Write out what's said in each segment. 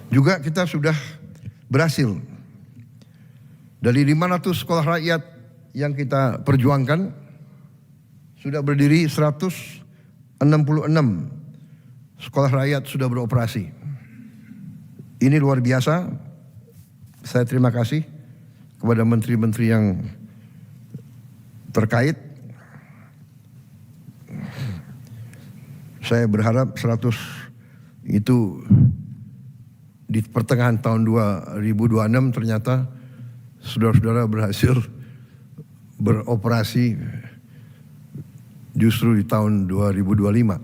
Juga kita sudah berhasil dari 500 sekolah rakyat yang kita perjuangkan, sudah berdiri 166 sekolah rakyat sudah beroperasi. Ini luar biasa. Saya terima kasih kepada menteri-menteri yang terkait. Saya berharap 100 itu di pertengahan tahun 2026 ternyata saudara-saudara berhasil beroperasi justru di tahun 2025.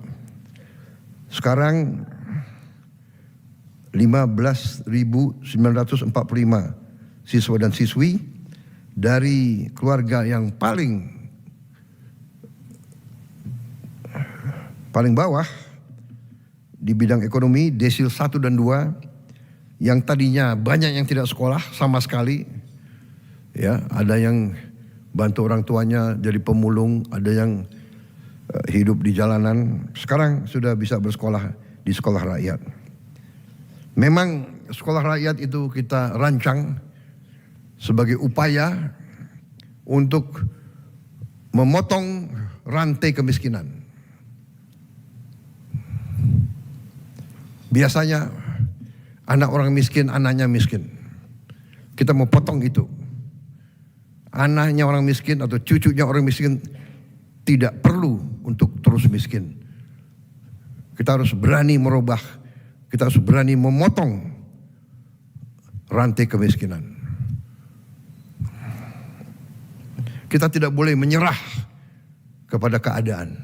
Sekarang 15.945 siswa dan siswi dari keluarga yang paling bawah di bidang ekonomi, desil 1 dan 2, yang tadinya banyak yang tidak sekolah sama sekali, ya, ada yang bantu orang tuanya jadi pemulung, ada yang hidup di jalanan, sekarang sudah bisa bersekolah di sekolah rakyat. Memang sekolah rakyat itu kita rancang sebagai upaya untuk memotong rantai kemiskinan. Biasanya anak orang miskin, anaknya miskin. Kita mau potong itu. Anaknya orang miskin atau cucunya orang miskin tidak perlu untuk terus miskin. Kita harus berani merubah, kita harus berani memotong rantai kemiskinan. Kita tidak boleh menyerah kepada keadaan.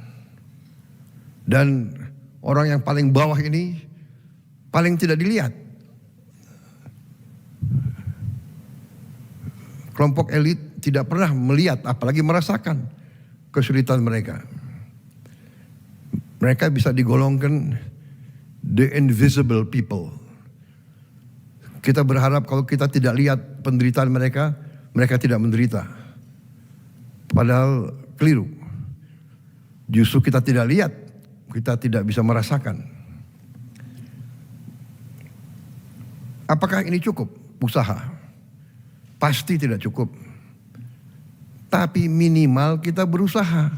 Dan orang yang paling bawah ini paling tidak dilihat. Kelompok elit tidak pernah melihat, apalagi merasakan kesulitan mereka. Mereka bisa digolongkan the invisible people. Kita berharap kalau kita tidak lihat penderitaan mereka, mereka tidak menderita. Padahal keliru. Justru kita tidak lihat, kita tidak bisa merasakan. Apakah ini cukup? Usaha. Pasti tidak cukup. Tapi minimal kita berusaha.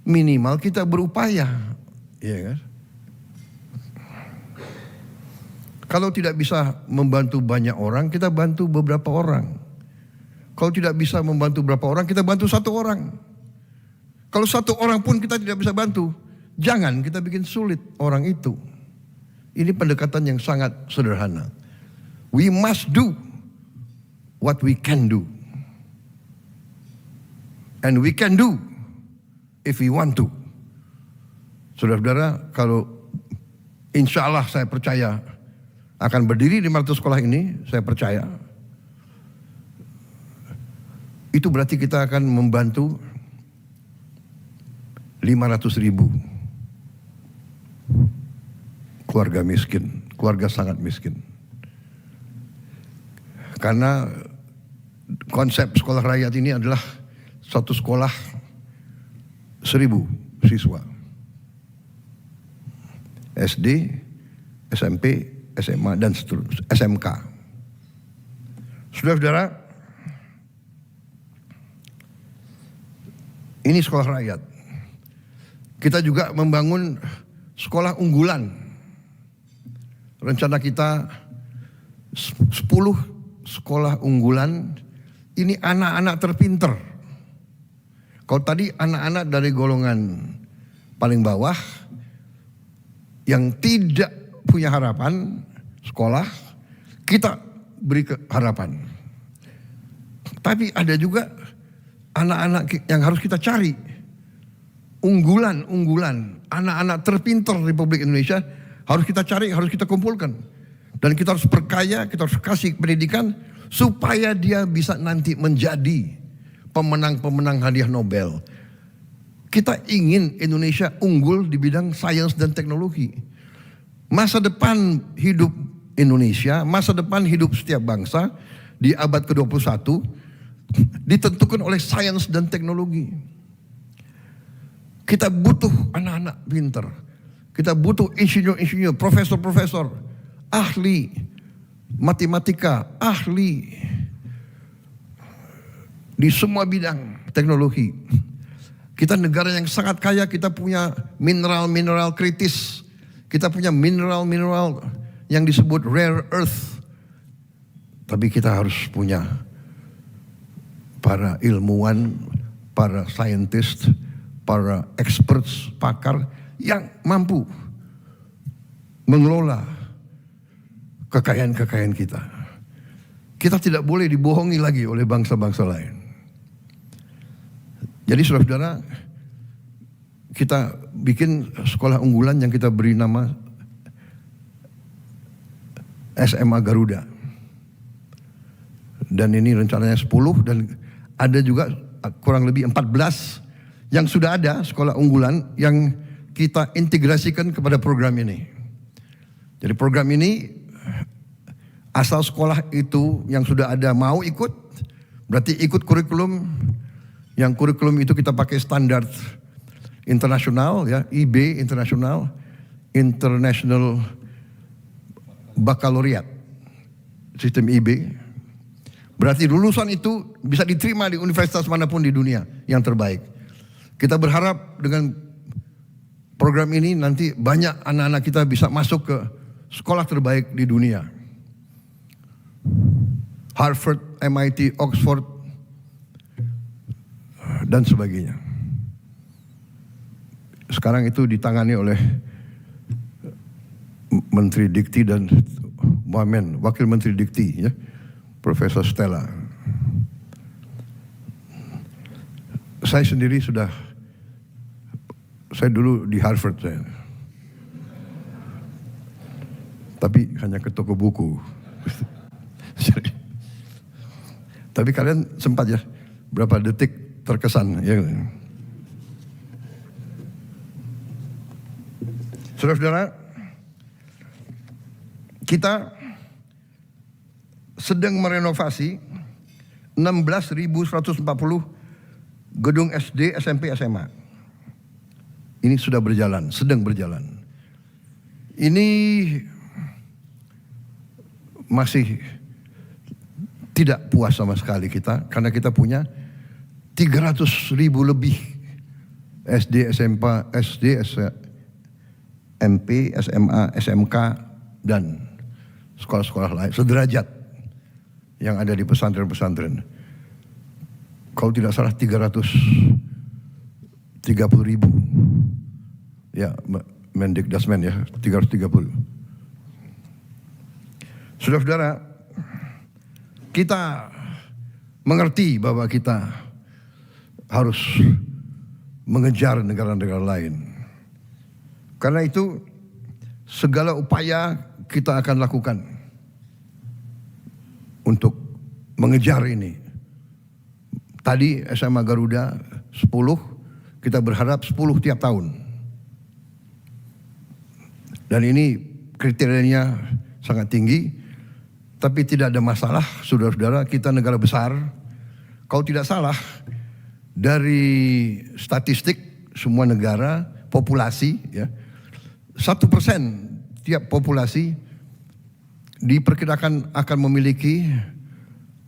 Minimal kita berupaya. Ya kan? Kalau tidak bisa membantu banyak orang, kita bantu beberapa orang. Kalau tidak bisa membantu beberapa orang, kita bantu 1 orang. Kalau 1 orang pun kita tidak bisa bantu, jangan kita bikin sulit orang itu. Ini pendekatan yang sangat sederhana. We must do what we can do. And we can do if we want to. Saudara-saudara, kalau insya Allah saya percaya akan berdiri 500 sekolah ini, saya percaya. Itu berarti kita akan membantu 500.000 keluarga miskin, keluarga sangat miskin. Karena konsep sekolah rakyat ini adalah satu sekolah 1.000 siswa. SD, SMP, SMA, dan seterusnya, SMK. Saudara-saudara, ini sekolah rakyat. Kita juga membangun sekolah unggulan. Rencana kita 10 sekolah unggulan, ini anak-anak terpinter. Kalau tadi anak-anak dari golongan paling bawah yang tidak punya harapan sekolah, kita beri harapan. Tapi ada juga anak-anak yang harus kita cari. Unggulan, anak-anak terpinter Republik Indonesia harus kita cari, harus kita kumpulkan. Dan kita harus perkaya, kita harus kasih pendidikan supaya dia bisa nanti menjadi pemenang-pemenang hadiah Nobel. Kita ingin Indonesia unggul di bidang sains dan teknologi. Masa depan hidup Indonesia, masa depan hidup setiap bangsa di abad ke-21 ditentukan oleh sains dan teknologi. Kita butuh anak-anak pintar. Kita butuh insinyur-insinyur, profesor-profesor, ahli matematika, ahli di semua bidang teknologi. Kita negara yang sangat kaya, kita punya mineral-mineral kritis, kita punya mineral-mineral yang disebut rare earth. Tapi kita harus punya para ilmuwan, para scientist, para experts, pakar yang mampu mengelola kekayaan-kekayaan kita. Kita tidak boleh dibohongi lagi oleh bangsa-bangsa lain. Jadi saudara-saudara, kita bikin sekolah unggulan yang kita beri nama SMA Garuda. Dan ini rencananya 10 dan ada juga kurang lebih 14 yang sudah ada sekolah unggulan yang kita integrasikan kepada program ini. Jadi program ini asal sekolah itu yang sudah ada mau ikut, berarti ikut kurikulum. Yang kurikulum itu kita pakai standar internasional, ya, IB internasional, International Baccalaureate, sistem IB. Berarti lulusan itu bisa diterima di universitas manapun di dunia yang terbaik. Kita berharap dengan program ini nanti banyak anak-anak kita bisa masuk ke sekolah terbaik di dunia. Harvard, MIT, Oxford, dan sebagainya. Sekarang itu ditangani oleh Menteri Dikti dan Wamen, Wakil Menteri Dikti, ya, Profesor Stella. Saya sendiri saya dulu di Harvard saya. Tapi hanya ke toko buku. Tapi kalian sempat ya, berapa detik terkesan, ya. Saudara-saudara, kita sedang merenovasi 16.140 gedung SD, SMP, SMA. Ini sudah berjalan, sedang berjalan. Ini masih tidak puas sama sekali kita, karena kita punya 300.000 lebih SD, SMP, SMA, SMK, dan sekolah-sekolah lain sederajat yang ada di pesantren-pesantren. Kalau tidak salah 330.000, ya, Mendikdasmen, ya, 330. Saudara-saudara, kita mengerti bahwa kita harus mengejar negara-negara lain. Karena itu segala upaya kita akan lakukan untuk mengejar ini. Tadi SMA Garuda 10, kita berharap 10 tiap tahun. Dan ini kriterianya sangat tinggi, tapi tidak ada masalah, saudara-saudara, kita negara besar. Kalau tidak salah, dari statistik semua negara, populasi, ya, 1% tiap populasi diperkirakan akan memiliki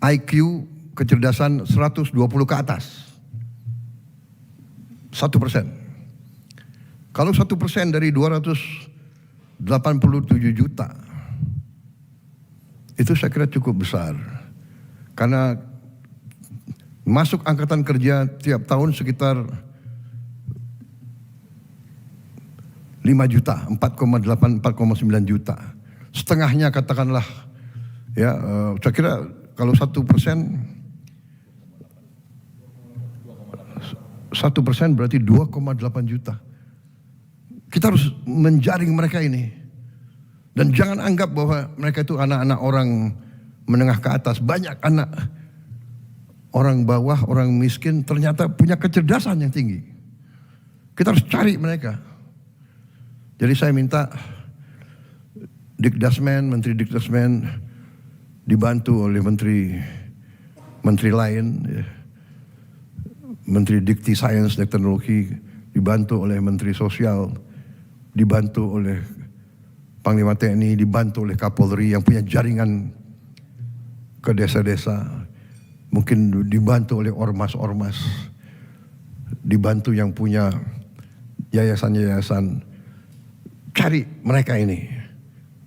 IQ kecerdasan 120 ke atas. 1%. Kalau 1% dari 287 juta, itu saya kira cukup besar. Karena masuk angkatan kerja tiap tahun sekitar 5 juta, 4,8, 4,9 juta. Setengahnya katakanlah, ya, saya kira kalau 1% berarti 2,8 juta. Kita harus menjaring mereka ini. Dan jangan anggap bahwa mereka itu anak-anak orang menengah ke atas. Banyak anak orang bawah, orang miskin ternyata punya kecerdasan yang tinggi. Kita harus cari mereka. Jadi saya minta Dikdasmen, Menteri Dikdasmen dibantu oleh menteri lain, ya. Menteri Dikti Sains dan Teknologi dibantu oleh Menteri Sosial, dibantu oleh Panglima TNI dibantu oleh Kapolri yang punya jaringan ke desa-desa, mungkin dibantu oleh ormas-ormas, dibantu yang punya yayasan-yayasan. Cari mereka ini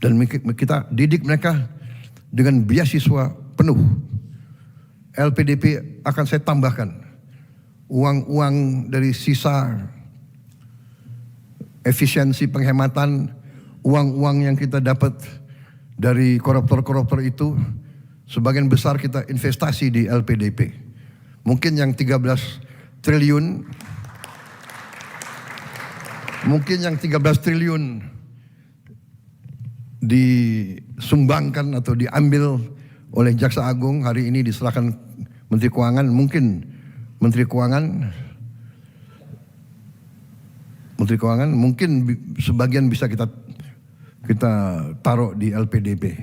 dan kita didik mereka dengan beasiswa penuh. LPDP akan saya tambahkan uang-uang dari sisa efisiensi penghematan, uang-uang yang kita dapat dari koruptor-koruptor itu, sebagian besar kita investasi di LPDP. Mungkin yang 13 triliun, disumbangkan atau diambil oleh Jaksa Agung, hari ini diserahkan Menteri Keuangan. Mungkin Menteri Keuangan mungkin sebagian bisa kita taruh di LPDP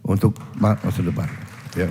untuk masa depan. Ya.